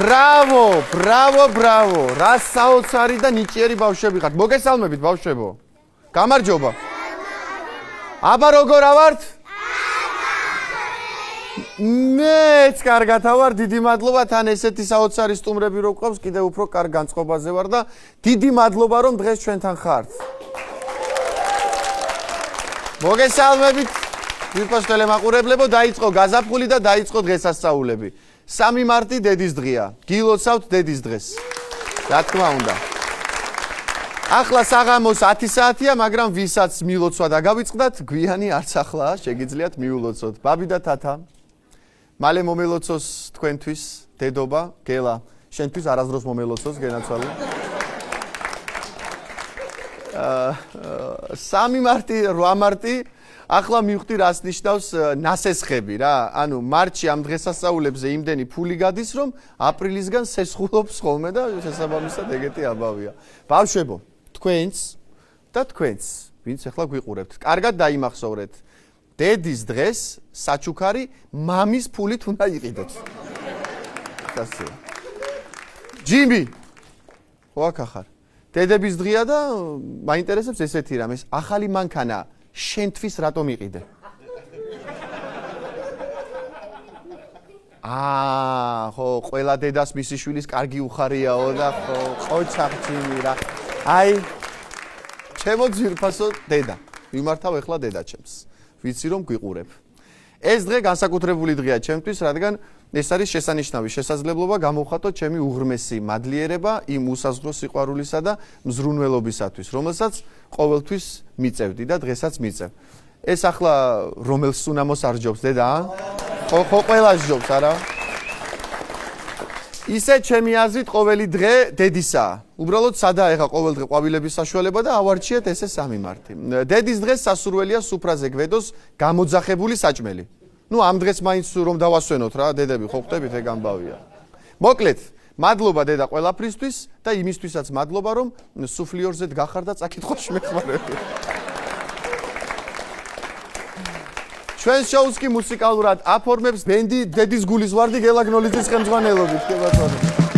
ბრავო. რა საოცარი და ნიჭიერი ბავშვები ხართ. მოგესალმებით ბავშვებო. გამარჯობა. აბა როგორ ავართ? მეც კარგად ავარ, დიდი მადლობა თან ესეთი საოცარი სტუმრები რო გვყავს, კიდევ უფრო კარგ განწყობაზე ვარ და დიდი მადლობა რომ დღეს ჩვენთან ხართ. მოგესალმებით. ვირტუალ ტელემაყურებლებო, დაიწყო გაზაფხული და დაიწყო დღესასწაულები. 3 მარტი დედის დღეა. გილოცავთ დედის დღეს. რა თქმა უნდა. ახლა საღამოს 10 საათია, მაგრამ ვისაც მილოცვა დაგავიწყდათ, გვიანი არც ახლა შეგიძლიათ მიულოცოთ. ბაბი და თათა. მალე მომელოცოს თქვენთვის დედობა, გელა. შენთვის არასდროს მომელოცოს, გენაცვალე. 3 მარტი, 8 მარტი ახლა მივხვდი რას ნიშნავს ნასესხები რა. ანუ მარტში ამ დღესასწაულებზე იმდენი ფული გადის, რომ აპრილისგან სესხულობს ხოლმე და შესაბამისად ეგეთი აბავია. ბავშვებო, თქვენც და თქვენც, ვინც ახლა გვიყურებთ, კარგად დაიმახსოვრეთ. დედის დღეს საჩუქარი მამის ფულით უნდა იყიდოთ. ასე. ჯიმი. ხო აქ ახარ. დედების დღეა და მაინტერესებს ესეთი რამ, ეს ახალი მანქანა შენთვის რატომ იყიდე? ხო, ყველა დედას მისი შვილის კარგი უხარიაო და ხო, ყოჩახჭიმი რა. აი, ჩემო ძვირფასო დედა. ვიმართავ ახლა დედაჩემს. ვიცი რომ გვიყურებ. ეს დღე განსაკუთრებული დღეა ჩემთვის, რადგან ეს არის შესანიშნავი შესაძლებლობა გამოვხატო ჩემი უღრმესი მადლიერება იმ უსაზღრო სიყვარულისა და მზრუნველობისათვის, რომელსაც ყოველთვის მიწევდი და დღესაც მიწევ. ეს ახლა რომელ სუნამოს არ ჯობს დედა? ხო ყველას ჯობს, არა? ისე ჩემი აზრით ყოველი დღე დედისაა. უბრალოდ სადაა ეხა ყოველ დღე ყვავილების საშუალება და ავარჩიეთ ესე 3 მარტი. დედის დღეს სასურველია სუფრაზე გვედოს გამოძახებული საჭმელი. ნუ ამ დღეს მაინც რომ დავასვენოთ რა, დედები ხო ხვდებით ეგ ამბავია. მოკლედ, მადლობა დედა ყველაფრისთვის და იმისთვისაც მადლობა რომ სუფლიორზედ გახარ და წაკითხოს მეხმარები. ჩვენ შოუს კი მუსიკალურად აფორმებს ბენდი დედის გულის ვარდი გელა გნოლიძის ხელმძღვანელობით, კი ბატონო.